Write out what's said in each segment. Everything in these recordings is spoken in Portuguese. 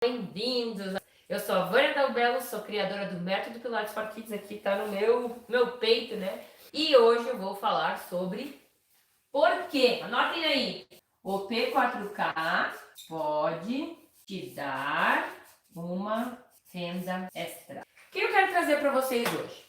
Bem-vindos! Eu sou a Vânia Dalbello, sou criadora do Método Pilates for Kids, aqui tá no meu peito, né? E hoje eu vou falar sobre por quê. Anotem aí! O P4K pode te dar uma renda extra. O que eu quero trazer para vocês hoje?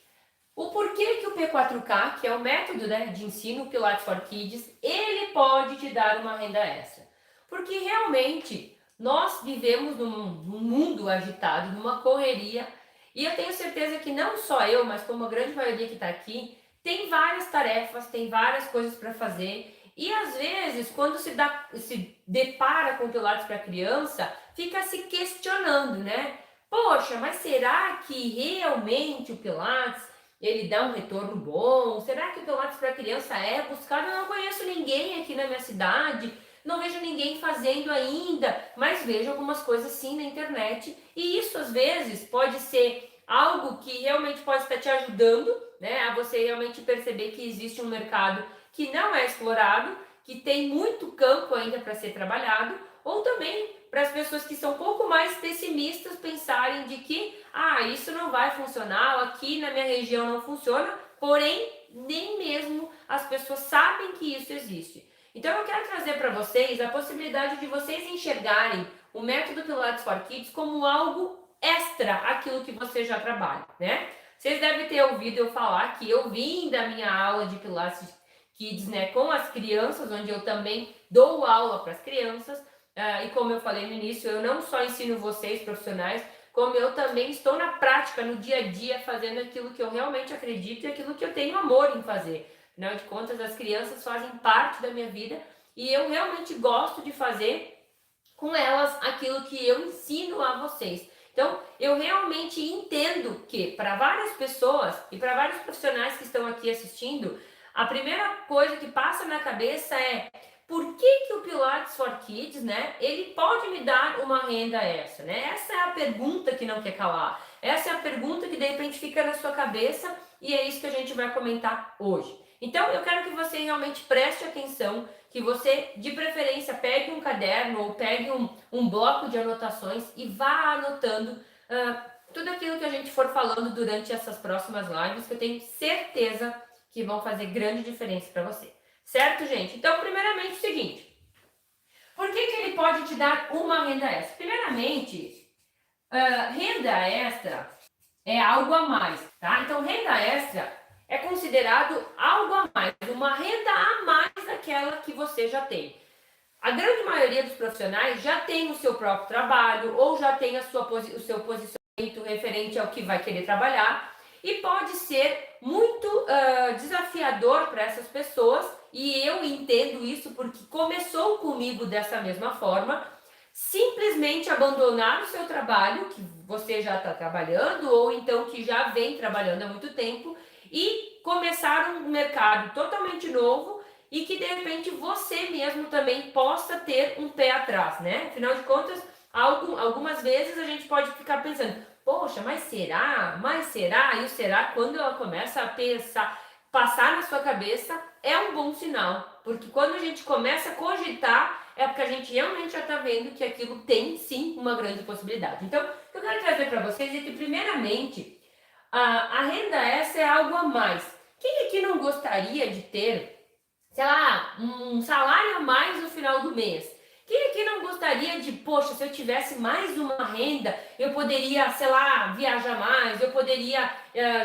O porquê que o P4K, que é o método, né, de ensino Pilates for Kids, ele pode te dar uma renda extra. Porque realmente nós vivemos num mundo agitado, numa correria, e eu tenho certeza que não só eu, mas como a grande maioria que está aqui, tem várias tarefas, tem várias coisas para fazer, e às vezes, quando se depara com Pilates para criança, fica se questionando, né? Poxa, mas será que realmente o Pilates ele dá um retorno bom? Será que o Pilates para criança é buscado? Eu não conheço ninguém aqui na minha cidade, não vejo ninguém fazendo ainda, mas vejo algumas coisas sim na internet, e isso às vezes pode ser algo que realmente pode estar te ajudando, né, a você realmente perceber que existe um mercado que não é explorado, que tem muito campo ainda para ser trabalhado, ou também para as pessoas que são um pouco mais pessimistas pensarem de que isso não vai funcionar, aqui na minha região não funciona, porém nem mesmo as pessoas sabem que isso existe. Então eu quero trazer para vocês a possibilidade de vocês enxergarem o método Pilates for Kids como algo extra àquilo que você já trabalha, né? Vocês devem ter ouvido eu falar que eu vim da minha aula de Pilates Kids, né, com as crianças, onde eu também dou aula para as crianças, e como eu falei no início, eu não só ensino vocês, profissionais, como eu também estou na prática, no dia a dia, fazendo aquilo que eu realmente acredito e aquilo que eu tenho amor em fazer. Afinal de contas, as crianças fazem parte da minha vida e eu realmente gosto de fazer com elas aquilo que eu ensino a vocês. Então, eu realmente entendo que para várias pessoas e para vários profissionais que estão aqui assistindo, a primeira coisa que passa na cabeça é por que o Pilates for Kids, né, ele pode me dar uma renda extra, né? Essa é a pergunta que não quer calar. Essa é a pergunta que de repente fica na sua cabeça e é isso que a gente vai comentar hoje. Então, eu quero que você realmente preste atenção, que você, de preferência, pegue um caderno ou pegue um bloco de anotações e vá anotando tudo aquilo que a gente for falando durante essas próximas lives, que eu tenho certeza que vão fazer grande diferença para você. Certo, gente? Então, primeiramente, o seguinte. Por que ele pode te dar uma renda extra? Primeiramente, renda extra é algo a mais, tá? Então, renda extra é considerado algo a mais, uma renda a mais daquela que você já tem. A grande maioria dos profissionais já tem o seu próprio trabalho ou já tem o seu posicionamento referente ao que vai querer trabalhar e pode ser muito desafiador para essas pessoas, e eu entendo isso porque começou comigo dessa mesma forma, simplesmente abandonar o seu trabalho, que você já está trabalhando ou então que já vem trabalhando há muito tempo, e começar um mercado totalmente novo e que de repente você mesmo também possa ter um pé atrás, né? Afinal de contas, algumas vezes a gente pode ficar pensando, poxa, mas será? Mas será? E o será, quando ela começa a pensar, passar na sua cabeça, é um bom sinal. Porque quando a gente começa a cogitar, é porque a gente realmente já está vendo que aquilo tem sim uma grande possibilidade. Então, o que eu quero trazer para vocês é que, primeiramente, a renda extra é algo a mais. Quem aqui não gostaria de ter, sei lá, um salário a mais no final do mês? Quem aqui não gostaria de, poxa, se eu tivesse mais uma renda, eu poderia, sei lá, viajar mais, eu poderia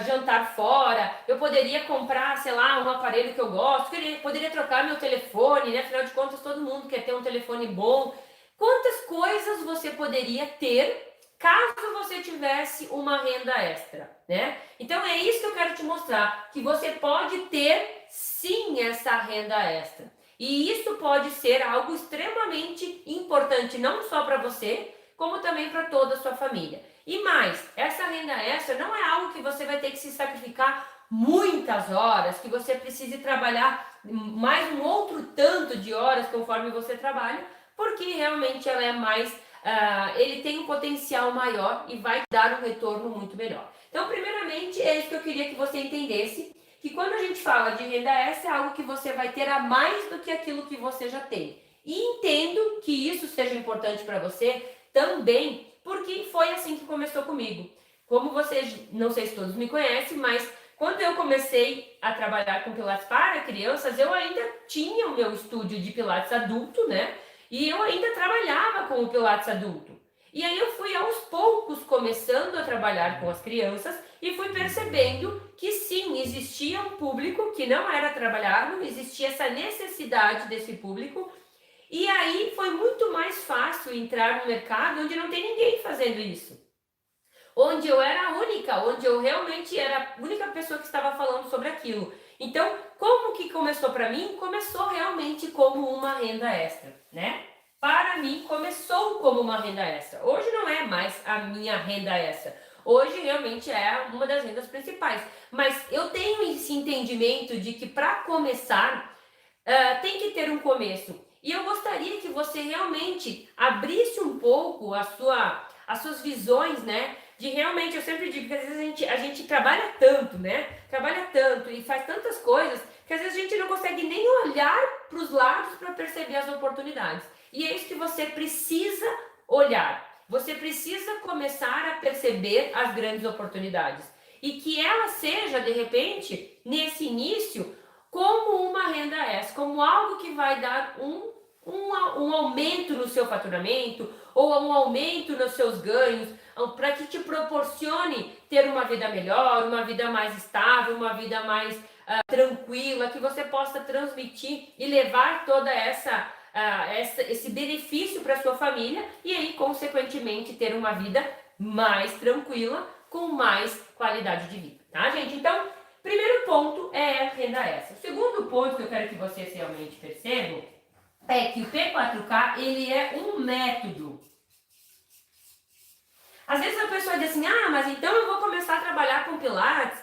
jantar fora, eu poderia comprar, sei lá, um aparelho que eu gosto, poderia trocar meu telefone, né? Afinal de contas, todo mundo quer ter um telefone bom. Quantas coisas você poderia ter caso você tivesse uma renda extra, né? Então é isso que eu quero te mostrar, que você pode ter sim essa renda extra. E isso pode ser algo extremamente importante, não só para você, como também para toda a sua família. E mais, essa renda extra não é algo que você vai ter que se sacrificar muitas horas, que você precise trabalhar mais um outro tanto de horas conforme você trabalha, porque realmente ela é mais, ele tem um potencial maior e vai dar um retorno muito melhor. Então, primeiramente, é isso que eu queria que você entendesse, que quando a gente fala de renda extra, é algo que você vai ter a mais do que aquilo que você já tem. E entendo que isso seja importante para você também, porque foi assim que começou comigo. Como vocês, não sei se todos me conhecem, mas quando eu comecei a trabalhar com Pilates para crianças, eu ainda tinha o meu estúdio de Pilates adulto, né? E eu ainda trabalhava com o Pilates adulto. E aí eu fui aos poucos começando a trabalhar com as crianças e fui percebendo que sim, existia um público que não era trabalhado, existia essa necessidade desse público. E aí foi muito mais fácil entrar no mercado onde não tem ninguém fazendo isso. Onde eu era a única, onde eu realmente era a única pessoa que estava falando sobre aquilo. Então, como que começou para mim? Começou realmente como uma renda extra, né? Para mim, começou como uma renda extra. Hoje não é mais a minha renda extra. Hoje realmente é uma das rendas principais. Mas eu tenho esse entendimento de que para começar, tem que ter um começo. E eu gostaria que você realmente abrisse um pouco as suas visões, né? De realmente, eu sempre digo que às vezes a gente trabalha tanto, né? Trabalha tanto e faz tantas coisas que às vezes a gente não consegue nem olhar para os lados para perceber as oportunidades. E é isso que você precisa olhar. Você precisa começar a perceber as grandes oportunidades. E que ela seja, de repente, nesse início, como uma renda extra, como algo que vai dar um aumento no seu faturamento ou um aumento nos seus ganhos, para que te proporcione ter uma vida melhor, uma vida mais estável, uma vida mais tranquila, que você possa transmitir e levar toda esse benefício para sua família e aí, consequentemente, ter uma vida mais tranquila, com mais qualidade de vida, tá, gente? Então, primeiro ponto é a renda extra. O segundo ponto que eu quero que vocês realmente percebam é que o P4K, ele é um método. Às vezes a pessoa diz assim, mas então eu vou começar a trabalhar com Pilates,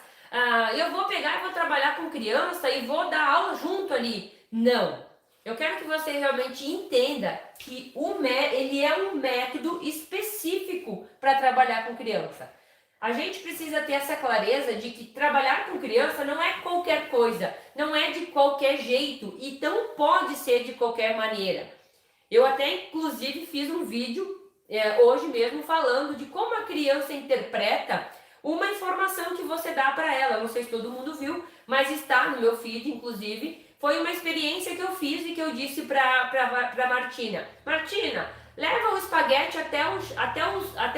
eu vou pegar e vou trabalhar com criança e vou dar aula junto ali. Não. Eu quero que você realmente entenda que ele é um método específico para trabalhar com criança. A gente precisa ter essa clareza de que trabalhar com criança não é qualquer coisa, não é de qualquer jeito e não pode ser de qualquer maneira. Eu até, inclusive, fiz um vídeo hoje mesmo falando de como a criança interpreta uma informação que você dá para ela. Não sei se todo mundo viu, mas está no meu feed, inclusive. Foi uma experiência que eu fiz e que eu disse para Martina. Martina, leva o espaguete até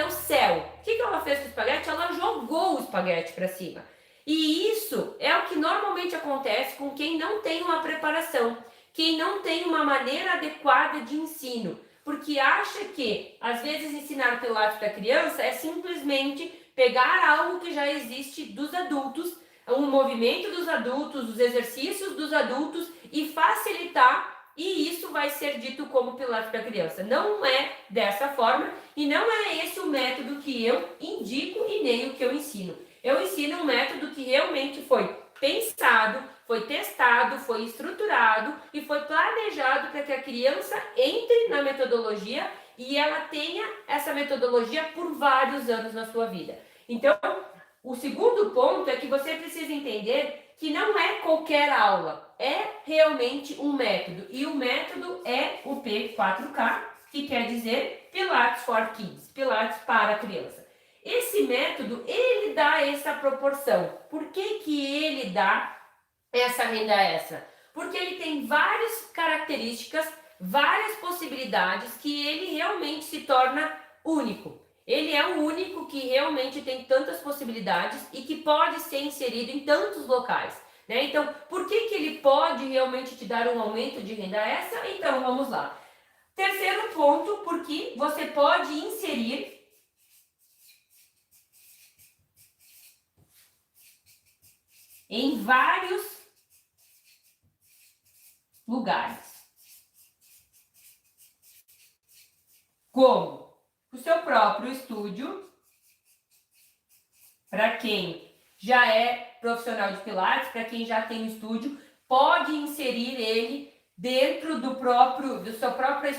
o céu. O que ela fez com o espaguete? Ela jogou o espaguete para cima. E isso é o que normalmente acontece com quem não tem uma preparação, quem não tem uma maneira adequada de ensino, porque acha que, às vezes, ensinar Pilates para criança é simplesmente pegar algo que já existe dos adultos, um movimento dos adultos, os exercícios dos adultos e facilitar, e isso vai ser dito como Pilates para criança. Não é dessa forma e não é esse o método que eu indico e nem o que eu ensino. Eu ensino um método que realmente foi pensado, foi testado, foi estruturado e foi planejado para que a criança entre na metodologia e ela tenha essa metodologia por vários anos na sua vida. Então, o segundo ponto é que você precisa entender que não é qualquer aula, é realmente um método. E o método é o P4K, que quer dizer Pilates for Kids, Pilates para criança. Esse método, ele dá essa proporção. Por que ele dá essa renda extra? Porque ele tem várias características, várias possibilidades que ele realmente se torna único. Ele é o único que realmente tem tantas possibilidades e que pode ser inserido em tantos locais, né? Então, por que ele pode realmente te dar um aumento de renda extra? Então, vamos lá. Terceiro ponto, porque você pode inserir em vários lugares. Como o seu próprio estúdio, para quem já é profissional de Pilates, para quem já tem um estúdio, pode inserir ele dentro do seu próprio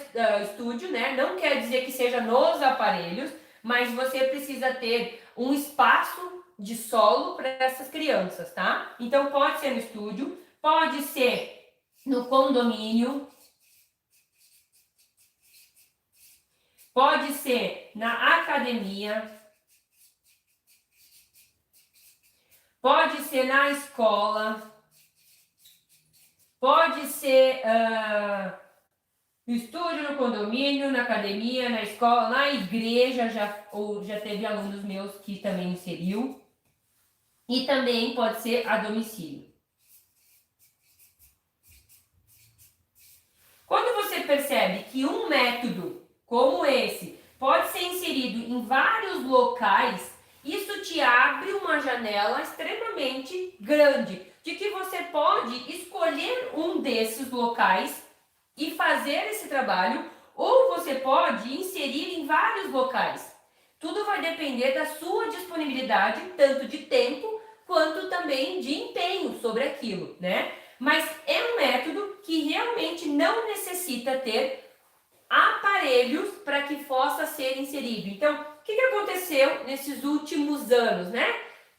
estúdio, né? Não quer dizer que seja nos aparelhos, mas você precisa ter um espaço de solo para essas crianças, tá? Então pode ser no estúdio, pode ser no condomínio, pode ser na academia, pode ser na escola, pode ser no estúdio, no condomínio, na academia, na escola, na igreja, já teve alunos meus que também inseriu. E também pode ser a domicílio. Quando você percebe que um método como esse pode ser inserido em vários locais, isso te abre uma janela extremamente grande, de que você pode escolher um desses locais e fazer esse trabalho, ou você pode inserir em vários locais. Tudo vai depender da sua disponibilidade, tanto de tempo quanto também de empenho sobre aquilo, né? Mas é um método que realmente não necessita ter aparelhos para que possa ser inserido. Então, o que aconteceu nesses últimos anos, né?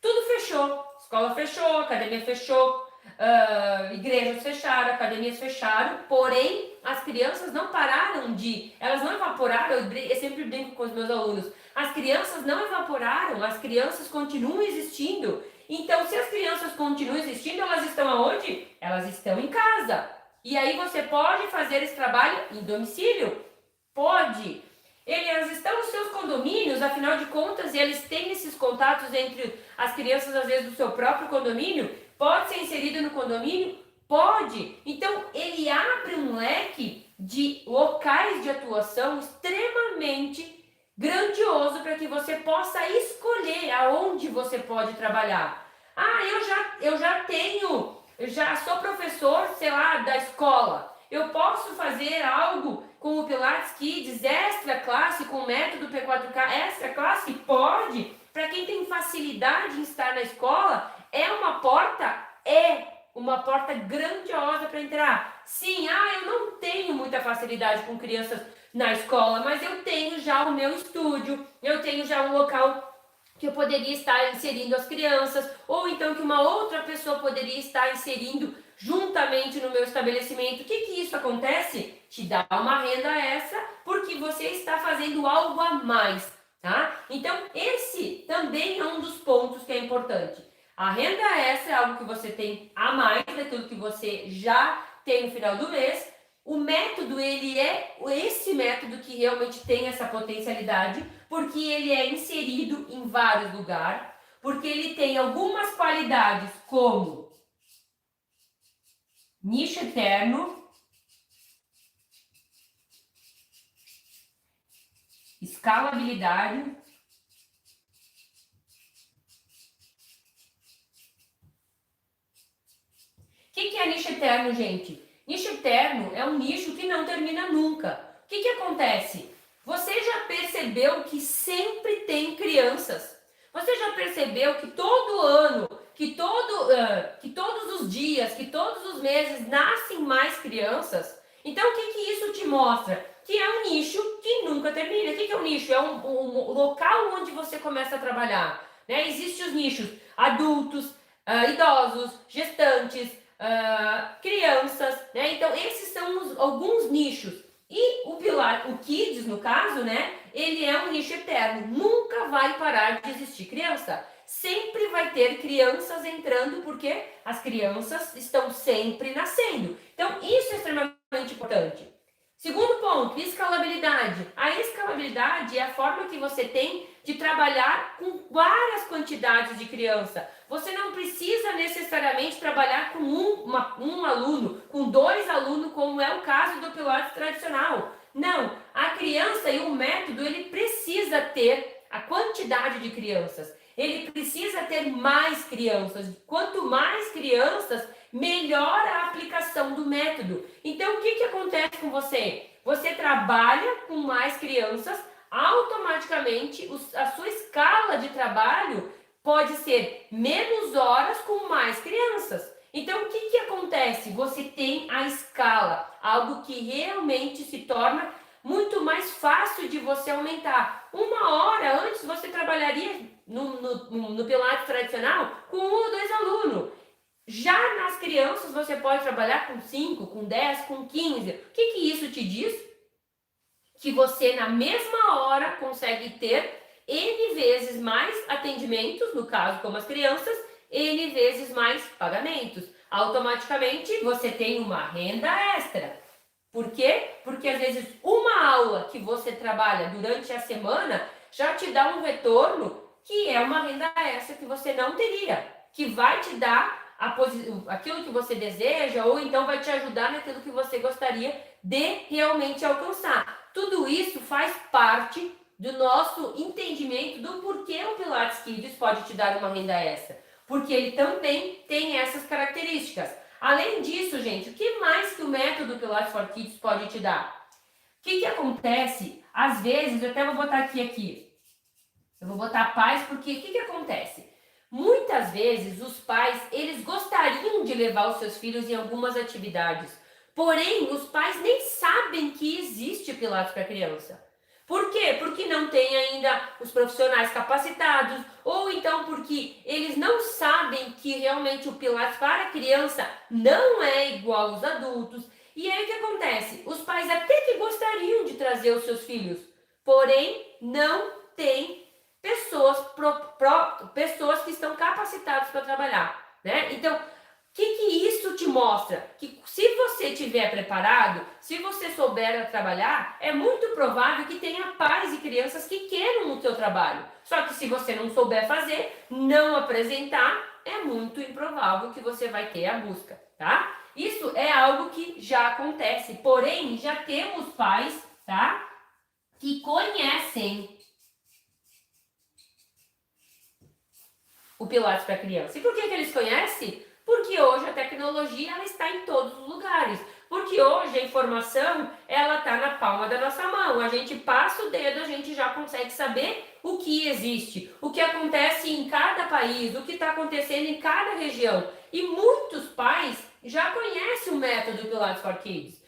Tudo fechou, escola fechou, academia fechou, igrejas fecharam, academias fecharam, porém as crianças não pararam elas não evaporaram. Eu sempre brinco com os meus alunos, as crianças não evaporaram, as crianças continuam existindo. Então, se as crianças continuam existindo, elas estão aonde? Elas estão em casa. E aí você pode fazer esse trabalho em domicílio? Pode. Elas estão nos seus condomínios, afinal de contas, e eles têm esses contatos entre as crianças, às vezes, do seu próprio condomínio. Pode ser inserido no condomínio? Pode. Então, ele abre um leque de locais de atuação extremamente grandioso para que você possa escolher aonde você pode trabalhar. Eu já sou professor, sei lá, da escola. Eu posso fazer algo com o Pilates Kids, extra classe, com o método P4K, extra classe? Pode. Para quem tem facilidade em estar na escola, é uma porta grandiosa para entrar. Sim, eu não tenho muita facilidade com crianças na escola, mas eu tenho já o meu estúdio, eu tenho já um local que eu poderia estar inserindo as crianças, ou então que uma outra pessoa poderia estar inserindo juntamente no meu estabelecimento. O que isso acontece? Te dá uma renda extra, porque você está fazendo algo a mais, tá? Então, esse também é um dos pontos que é importante. A renda extra é algo que você tem a mais daquilo que você já tem no final do mês. O método, ele é esse método que realmente tem essa potencialidade, porque ele é inserido em vários lugares, porque ele tem algumas qualidades como nicho eterno, escalabilidade, O que é nicho eterno, gente? Nicho eterno é um nicho que não termina nunca. O que acontece? Você já percebeu que sempre tem crianças? Você já percebeu que todo ano, que todos os dias, que todos os meses nascem mais crianças? Então, o que isso te mostra? Que é um nicho que nunca termina. O que é um nicho? É um local onde você começa a trabalhar, né? Existem os nichos adultos, idosos, gestantes, crianças, né? Então, esses são alguns nichos. E o Kids, no caso, né? Ele é um nicho eterno. Nunca vai parar de existir criança. Sempre vai ter crianças entrando, porque as crianças estão sempre nascendo. Então, isso é extremamente importante. Segundo ponto, escalabilidade. A escalabilidade é a forma que você tem de trabalhar com várias quantidades de criança. Você não precisa necessariamente trabalhar com um aluno, com 2 alunos, como é o caso do Pilates tradicional. Não, a criança e o método, ele precisa ter a quantidade de crianças. Ele precisa ter mais crianças. Quanto mais crianças, melhor a aplicação do método. Então, o que acontece com você? Você trabalha com mais crianças, automaticamente a sua escala de trabalho pode ser menos horas com mais crianças. Então, o que acontece? Você tem a escala, algo que realmente se torna muito mais fácil de você aumentar. 1 hora antes você trabalharia no Pilates tradicional com 1 ou 2 alunos. Já nas crianças você pode trabalhar com 5, com 10, com 15. O que isso te diz? que você na mesma hora consegue ter N vezes mais atendimentos, no caso como as crianças, N vezes mais pagamentos. Automaticamente você tem uma renda extra. Por quê? Porque às vezes uma aula que você trabalha durante a semana já te dá um retorno que é uma renda extra que você não teria, que vai te dar aquilo que você deseja ou então vai te ajudar naquilo que você gostaria de realmente alcançar. Tudo isso faz parte do nosso entendimento do porquê o Pilates Kids pode te dar uma renda extra. Porque ele também tem essas características. Além disso, gente, o que mais que o método Pilates for Kids pode te dar? O que acontece? Às vezes, eu até vou botar aqui. Eu vou botar pais, porque o que acontece? Muitas vezes, os pais, eles gostariam de levar os seus filhos em algumas atividades. Porém, os pais nem sabem que existe Pilates para criança. Por quê? Porque não tem ainda os profissionais capacitados, ou então porque eles não sabem que realmente o Pilates para criança não é igual aos adultos. E aí o que acontece? Os pais até que gostariam de trazer os seus filhos, porém não tem pessoas que estão capacitadas para trabalhar, né? Então, o que isso te mostra? Que se você estiver preparado, se você souber trabalhar, é muito provável que tenha pais e crianças que queiram o seu trabalho. Só que se você não souber fazer, não apresentar, é muito improvável que você vai ter a busca, tá? Isso é algo que já acontece, porém, já temos pais, tá? Que conhecem o Pilates para criança. E por que eles conhecem? Porque hoje a tecnologia ela está em todos os lugares. Porque hoje a informação ela está na palma da nossa mão. A gente passa o dedo, a gente já consegue saber o que existe, o que acontece em cada país, o que está acontecendo em cada região. E muitos pais já conhecem o método Pilates for Kids.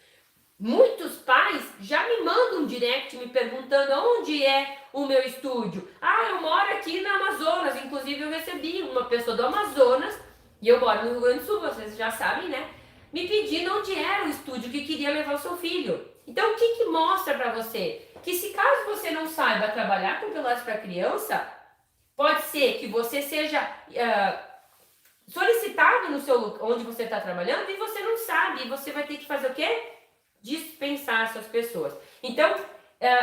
Muitos pais já me mandam um direct me perguntando onde é o meu estúdio. Ah, eu moro aqui no Amazonas. Inclusive eu recebi uma pessoa do Amazonas, e eu moro no Rio Grande do Sul, vocês já sabem, né? Me pedindo onde era o estúdio que queria levar o seu filho. Então o que mostra para você? Que se caso você não saiba trabalhar com Pilates para criança, pode ser que você seja solicitado no seu onde você está trabalhando e você não sabe. E você vai ter que fazer o quê? Dispensar essas pessoas. Então,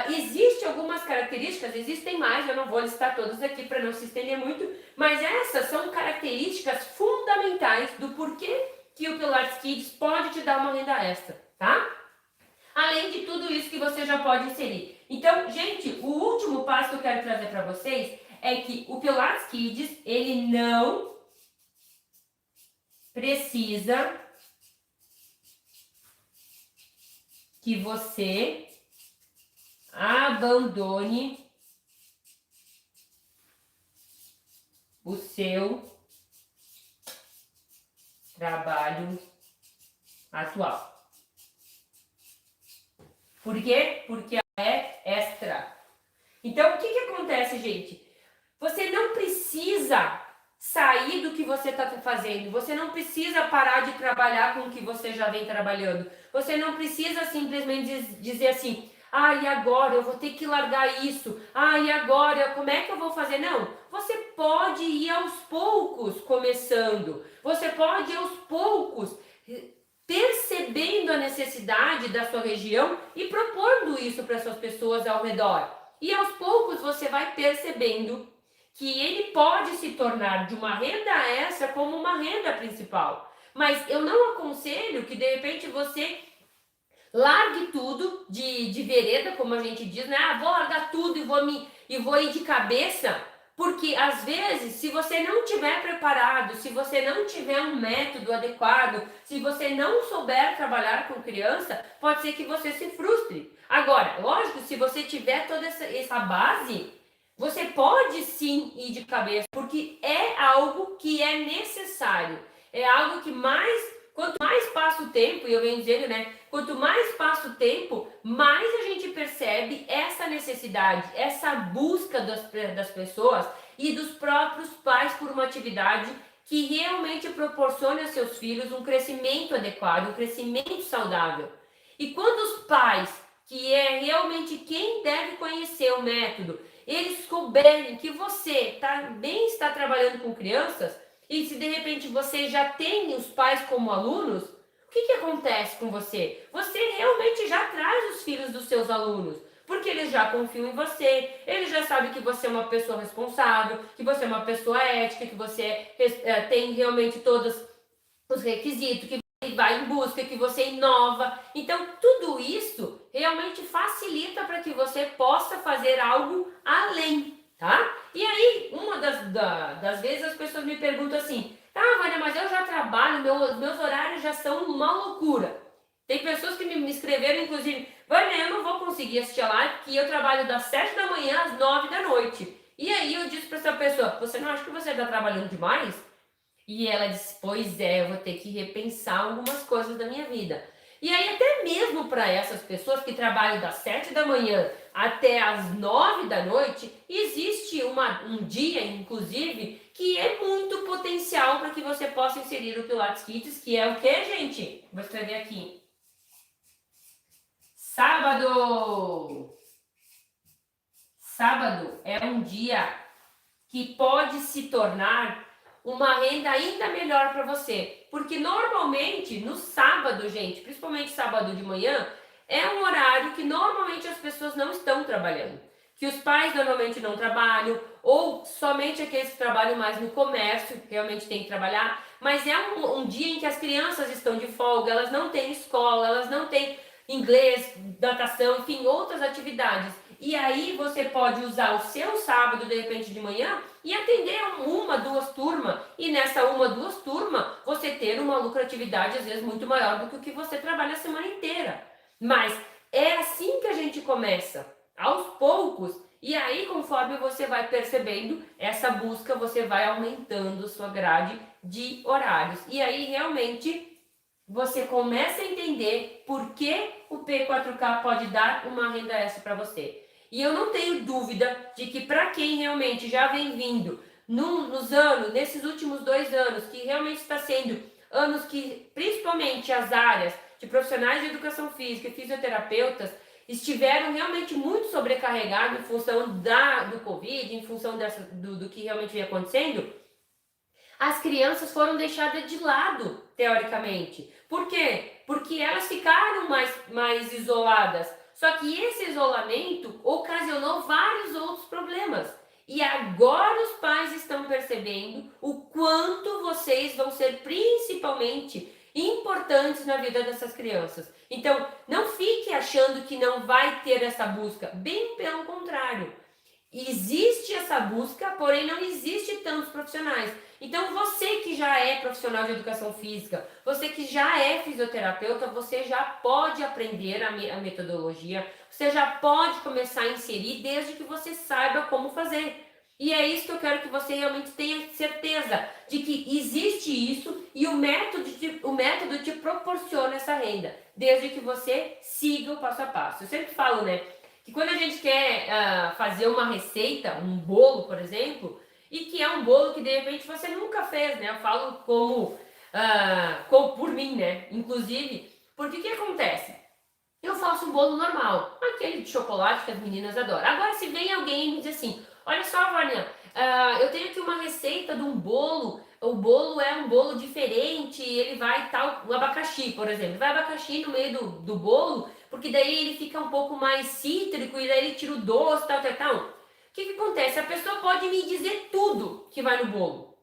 existem algumas características, existem mais, eu não vou listar todas aqui para não se estender muito, mas essas são características fundamentais do porquê que o Pilates Kids pode te dar uma renda extra, tá? Além de tudo isso que você já pode inserir. Então, gente, o último passo que eu quero trazer para vocês é que o Pilates Kids, ele não precisa que você abandone o seu trabalho atual. Por quê? Porque é extra. Então, o que acontece, gente? Você não precisa sair do que você está fazendo. Você não precisa parar de trabalhar com o que você já vem trabalhando. Você não precisa simplesmente dizer assim, ah, e agora eu vou ter que largar isso. Ah, e agora como é que eu vou fazer? Não, você pode ir aos poucos começando. Você pode ir aos poucos percebendo a necessidade da sua região e propondo isso para as suas pessoas ao redor. E aos poucos você vai percebendo que ele pode se tornar de uma renda extra como uma renda principal. Mas eu não aconselho que de repente você largue tudo de vereda, como a gente diz, né? Ah, vou largar tudo e vou ir de cabeça, porque às vezes, se você não estiver preparado, se você não tiver um método adequado, se você não souber trabalhar com criança, pode ser que você se frustre. Agora, lógico, se você tiver toda essa base, você pode sim ir de cabeça, porque é algo que é necessário. É algo que quanto mais passa o tempo, e eu venho dizendo, né? Quanto mais passa o tempo, mais a gente percebe essa necessidade, essa busca das pessoas e dos próprios pais por uma atividade que realmente proporcione aos seus filhos um crescimento adequado, um crescimento saudável. E quando os pais que é realmente quem deve conhecer o método, eles souberem que você também está trabalhando com crianças, e se de repente você já tem os pais como alunos, o que acontece com você? Você realmente já traz os filhos dos seus alunos, porque eles já confiam em você, eles já sabem que você é uma pessoa responsável, que você é uma pessoa ética, que você tem realmente todos os requisitos, que você vai em busca, que você inova. Então, tudo isso realmente facilita para que você possa fazer algo além, tá? E aí, uma das vezes as pessoas me perguntam assim, Vânia, mas eu já trabalho, meus horários já são uma loucura. Tem pessoas que me escreveram, inclusive, Vânia, eu não vou conseguir assistir a live porque eu trabalho das 7 da manhã às 9 da noite. E aí eu disse para essa pessoa, você não acha que você está trabalhando demais? E ela disse, pois é, eu vou ter que repensar algumas coisas da minha vida. E aí até mesmo para essas pessoas que trabalham das 7 da manhã até as 9 da noite, existe um dia, inclusive, que é muito potencial para que você possa inserir o Pilates Kids, que é o que, gente? Vou escrever aqui. Sábado. Sábado é um dia que pode se tornar uma renda ainda melhor para você. Porque normalmente no sábado, gente, principalmente sábado de manhã, é um horário que normalmente as pessoas não estão trabalhando. Que os pais normalmente não trabalham, ou somente aqueles que trabalham mais no comércio, realmente tem que trabalhar. Mas é um dia em que as crianças estão de folga, elas não têm escola, elas não têm inglês, natação, enfim, outras atividades. E aí você pode usar o seu sábado, de repente, de manhã e atender uma, duas turmas. E nessa uma, duas turmas, você ter uma lucratividade, às vezes, muito maior do que o que você trabalha a semana inteira. Mas é assim que a gente começa, aos poucos. E aí, conforme você vai percebendo essa busca, você vai aumentando sua grade de horários. E aí, realmente, você começa a entender por que o P4K pode dar uma renda extra para você. E eu não tenho dúvida de que para quem realmente já vem vindo nesses últimos 2 anos, que realmente está sendo anos que, principalmente as áreas de profissionais de educação física e fisioterapeutas, estiveram realmente muito sobrecarregados em função do Covid, em função do que realmente vem acontecendo, as crianças foram deixadas de lado, teoricamente. Por quê? Porque elas ficaram mais isoladas. Só que esse isolamento ocasionou vários outros problemas. E agora os pais estão percebendo o quanto vocês vão ser principalmente importantes na vida dessas crianças. Então, não fique achando que não vai ter essa busca. Bem pelo contrário. Existe essa busca, porém não existe tantos profissionais. Então, você que já é profissional de educação física, você que já é fisioterapeuta, você já pode aprender a metodologia, você já pode começar a inserir desde que você saiba como fazer. E é isso que eu quero que você realmente tenha certeza de que existe isso e o método te proporciona essa renda, desde que você siga o passo a passo. Eu sempre falo, né, que quando a gente quer fazer uma receita, um bolo, por exemplo, e que é um bolo que de repente você nunca fez, né? Eu falo como por mim, né? Inclusive, porque o que acontece? Eu faço um bolo normal, aquele de chocolate que as meninas adoram. Agora, se vem alguém e me diz assim, olha só, Vânia, eu tenho aqui uma receita de um bolo, o bolo é um bolo diferente, ele vai o abacaxi, por exemplo, vai abacaxi no meio do bolo, porque daí ele fica um pouco mais cítrico e daí ele tira o doce, tal. O que acontece? A pessoa pode me dizer tudo que vai no bolo.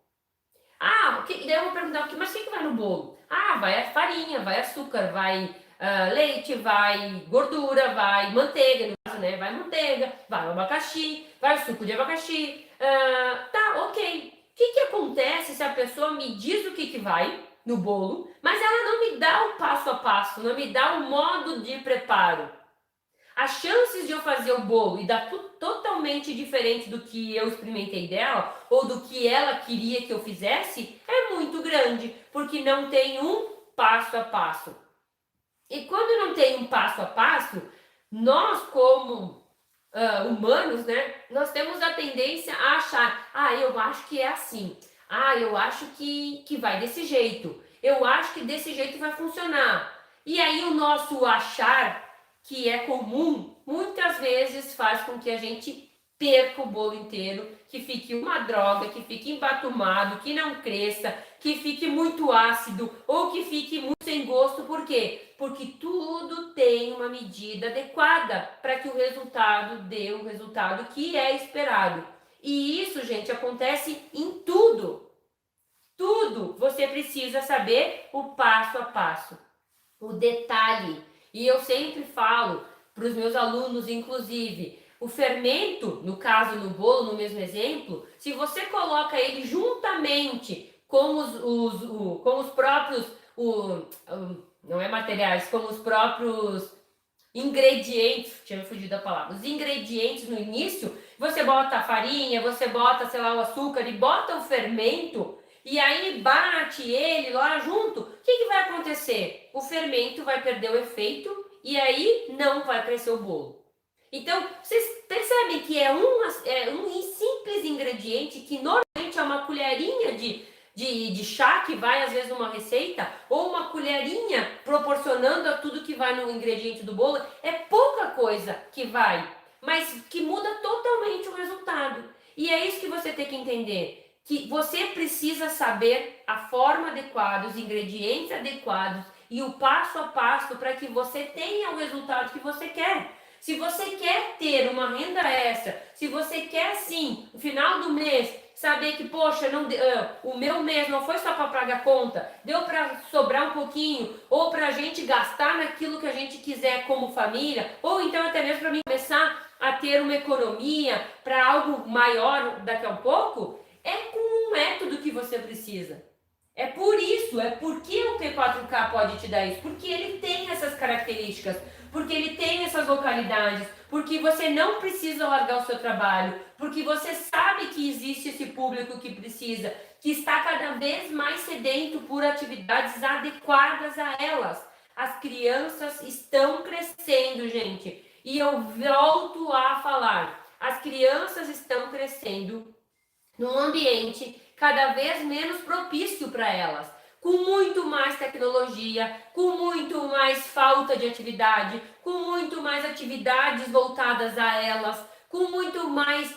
Daí eu vou perguntar, mas o que vai no bolo? Vai a farinha, vai açúcar, vai leite, vai gordura, vai manteiga, no caso, né? Vai manteiga, vai o abacaxi, vai o suco de abacaxi. Ok. O que acontece se a pessoa me diz o que vai no bolo, mas ela não me dá o passo a passo, não me dá o modo de preparo? As chances de eu fazer o bolo e dar totalmente diferente do que eu experimentei dela ou do que ela queria que eu fizesse é muito grande, porque não tem um passo a passo. E quando não tem um passo a passo, nós como humanos, né, nós temos a tendência a achar, eu acho que é assim, eu acho que vai desse jeito, eu acho que desse jeito vai funcionar. E aí o nosso achar que é comum, muitas vezes faz com que a gente perca o bolo inteiro, que fique uma droga, que fique embatumado, que não cresça, que fique muito ácido ou que fique muito sem gosto. Por quê? Porque tudo tem uma medida adequada para que o resultado dê o resultado que é esperado. E isso, gente, acontece em tudo. Tudo você precisa saber o passo a passo, o detalhe. E eu sempre falo para os meus alunos, inclusive, o fermento, no caso no bolo, no mesmo exemplo, se você coloca ele juntamente com os próprios, não é materiais, com os próprios ingredientes, tinha me fugido da palavra, os ingredientes no início, você bota a farinha, você bota, sei lá, o açúcar e bota o fermento, e aí bate ele lá junto, o que vai acontecer? O fermento vai perder o efeito e aí não vai crescer o bolo. Então, vocês percebem que é um simples ingrediente que normalmente é uma colherinha de chá que vai às vezes numa receita, ou uma colherinha proporcionando a tudo que vai no ingrediente do bolo, é pouca coisa que vai, mas que muda totalmente o resultado. E é isso que você tem que entender, que você precisa saber a forma adequada, os ingredientes adequados e o passo a passo para que você tenha o resultado que você quer. Se você quer ter uma renda extra, se você quer sim, no final do mês, saber que, poxa, o meu mês não foi só para pagar a conta, deu para sobrar um pouquinho, ou para a gente gastar naquilo que a gente quiser como família, ou então até mesmo para mim começar a ter uma economia para algo maior daqui a um pouco, é com um método que você precisa. É por isso, é porque o P4K pode te dar isso, porque ele tem essas características, porque ele tem essas localidades, porque você não precisa largar o seu trabalho, porque você sabe que existe esse público que precisa, que está cada vez mais sedento por atividades adequadas a elas. As crianças estão crescendo, gente, e eu volto a falar, as crianças estão crescendo num ambiente cada vez menos propício para elas, com muito mais tecnologia, com muito mais falta de atividade, com muito mais atividades voltadas a elas, com muito mais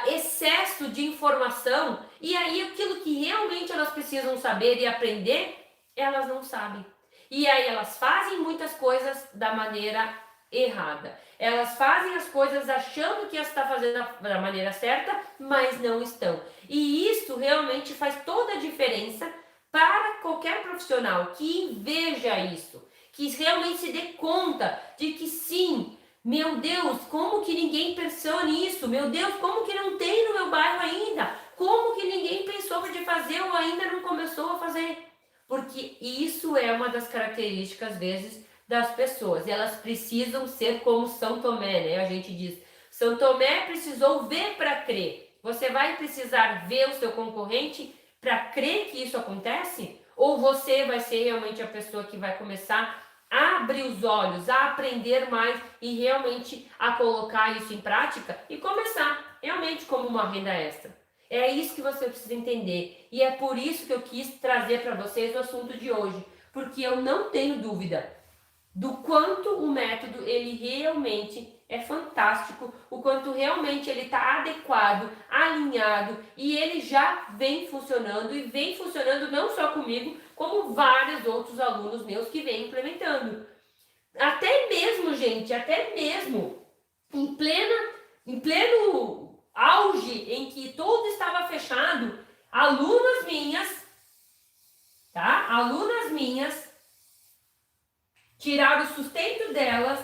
excesso de informação, e aí aquilo que realmente elas precisam saber e aprender, elas não sabem. E aí elas fazem muitas coisas da maneira errada. Elas fazem as coisas achando que está fazendo da maneira certa, mas não estão. E isso realmente faz toda a diferença para qualquer profissional que veja isso, que realmente se dê conta de que sim, meu Deus, como que ninguém pensou nisso? Meu Deus, como que não tem no meu bairro ainda? Como que ninguém pensou de fazer ou ainda não começou a fazer? Porque isso é uma das características, às vezes, das pessoas. Elas precisam ser como São Tomé, né? A gente diz, São Tomé precisou ver para crer. Você vai precisar ver o seu concorrente para crer que isso acontece? Ou você vai ser realmente a pessoa que vai começar a abrir os olhos, a aprender mais e realmente a colocar isso em prática e começar realmente como uma renda extra? É isso que você precisa entender. E é por isso que eu quis trazer para vocês o assunto de hoje. Porque eu não tenho dúvida do quanto o método ele realmente é fantástico, o quanto realmente ele está adequado, alinhado e ele já vem funcionando e vem funcionando não só comigo, como vários outros alunos meus que vêm implementando. Até mesmo, gente, até mesmo em pleno auge em que tudo estava fechado, alunas minhas, tá? Alunas minhas tiraram o sustento delas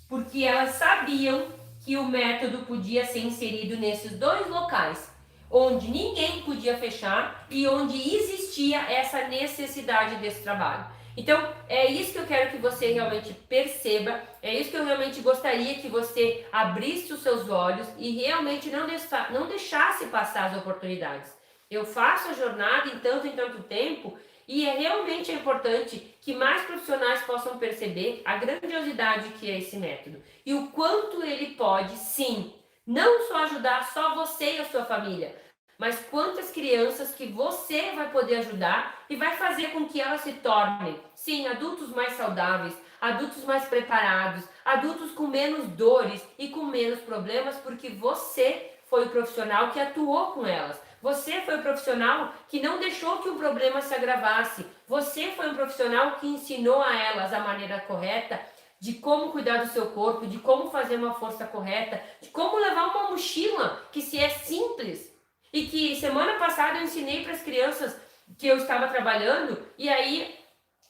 porque elas sabiam que o método podia ser inserido nesses dois locais, onde ninguém podia fechar e onde existia essa necessidade desse trabalho. Então, é isso que eu quero que você realmente perceba, é isso que eu realmente gostaria que você abrisse os seus olhos e realmente não deixasse passar as oportunidades. Eu faço a jornada em tanto tempo e realmente é importante que mais profissionais possam perceber a grandiosidade que é esse método e o quanto ele pode, sim, não só ajudar só você e a sua família, mas quantas crianças que você vai poder ajudar e vai fazer com que elas se tornem, sim, adultos mais saudáveis, adultos mais preparados, adultos com menos dores e com menos problemas, porque você foi o profissional que atuou com elas. Você foi o profissional que não deixou que o problema se agravasse. Você foi um profissional que ensinou a elas a maneira correta de como cuidar do seu corpo, de como fazer uma força correta, de como levar uma mochila que se é simples. E que semana passada eu ensinei para as crianças que eu estava trabalhando, e aí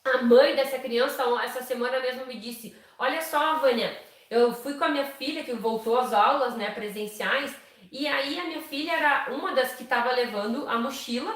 a mãe dessa criança essa semana mesmo me disse: olha só, Vânia, eu fui com a minha filha que voltou às aulas, né, presenciais, e aí a minha filha era uma das que estava levando a mochila,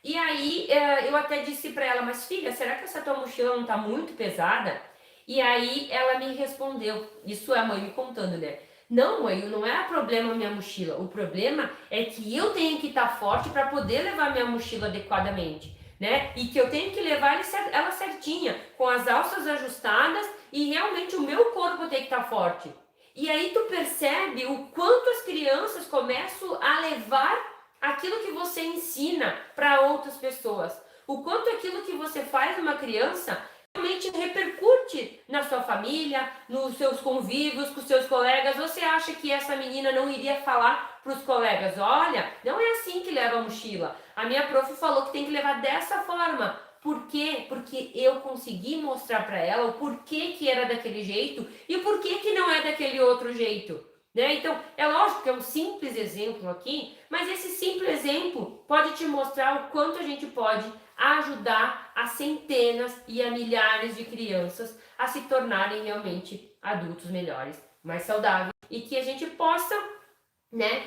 e aí eu até disse para ela: mas filha, será que essa tua mochila não está muito pesada? E aí ela me respondeu, isso é a mãe me contando, né? Não, mãe, não é problema minha mochila. O problema é que eu tenho que estar forte para poder levar minha mochila adequadamente, né? E que eu tenho que levar ela certinha, com as alças ajustadas, e realmente o meu corpo tem que estar forte. E aí tu percebe o quanto as crianças começam a levar aquilo que você ensina para outras pessoas. O quanto aquilo que você faz numa criança realmente repercute na sua família, nos seus convívios, com os seus colegas. Você acha que essa menina não iria falar para os colegas: olha, não é assim que leva a mochila. A minha prof falou que tem que levar dessa forma. Por quê? Porque eu consegui mostrar para ela o porquê que era daquele jeito e o porquê que não é daquele outro jeito. Né? Então, é lógico que é um simples exemplo aqui, mas esse simples exemplo pode te mostrar o quanto a gente pode ajudar a centenas e a milhares de crianças a se tornarem realmente adultos melhores, mais saudáveis, e que a gente possa, né,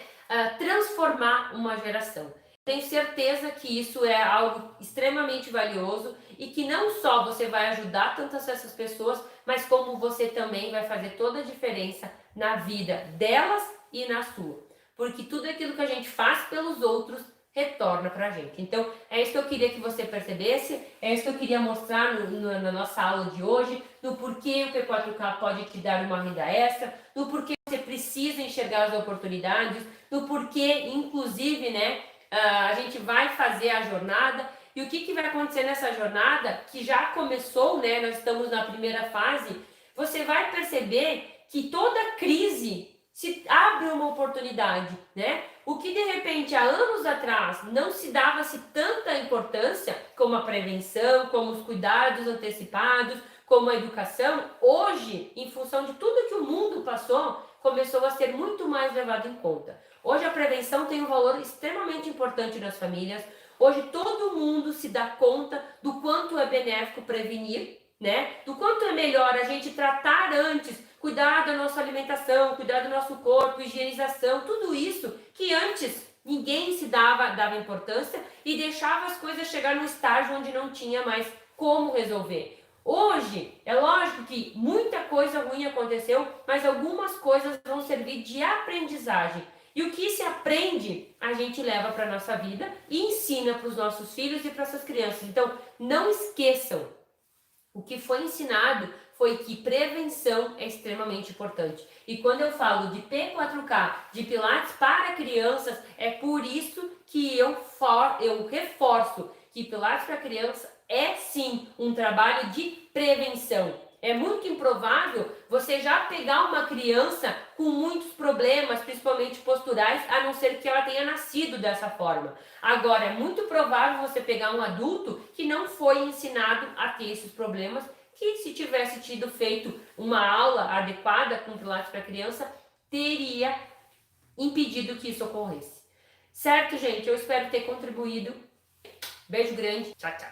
transformar uma geração. Tenho certeza que isso é algo extremamente valioso e que não só você vai ajudar tantas essas pessoas, mas como você também vai fazer toda a diferença na vida delas e na sua. Porque tudo aquilo que a gente faz pelos outros retorna pra gente. Então, é isso que eu queria que você percebesse, é isso que eu queria mostrar na nossa aula de hoje, no porquê o P4K pode te dar uma renda extra, no porquê você precisa enxergar as oportunidades, no porquê, inclusive, né, a gente vai fazer a jornada. E o que vai acontecer nessa jornada, que já começou, né, nós estamos na primeira fase, você vai perceber que toda crise se abre uma oportunidade, né? O que de repente há anos atrás não se dava-se tanta importância, como a prevenção, como os cuidados antecipados, como a educação, hoje, em função de tudo que o mundo passou, começou a ser muito mais levado em conta. Hoje a prevenção tem um valor extremamente importante nas famílias. Hoje todo mundo se dá conta do quanto é benéfico prevenir, né? Do quanto é melhor a gente tratar antes, cuidar da nossa alimentação, cuidar do nosso corpo, higienização, tudo isso que antes ninguém se dava importância e deixava as coisas chegar num estágio onde não tinha mais como resolver. Hoje, é lógico que muita coisa ruim aconteceu, mas algumas coisas vão servir de aprendizagem. E o que se aprende, a gente leva para a nossa vida e ensina para os nossos filhos e para essas crianças. Então, não esqueçam, o que foi ensinado foi que prevenção é extremamente importante. E quando eu falo de P4K, de Pilates para crianças, é por isso que eu reforço que Pilates para criança é sim um trabalho de prevenção. É muito improvável você já pegar uma criança com muitos problemas, principalmente posturais, a não ser que ela tenha nascido dessa forma. Agora, é muito provável você pegar um adulto que não foi ensinado a ter esses problemas, que se tivesse tido feito uma aula adequada com Pilates para criança, teria impedido que isso ocorresse. Certo, gente? Eu espero ter contribuído. Beijo grande. Tchau, tchau.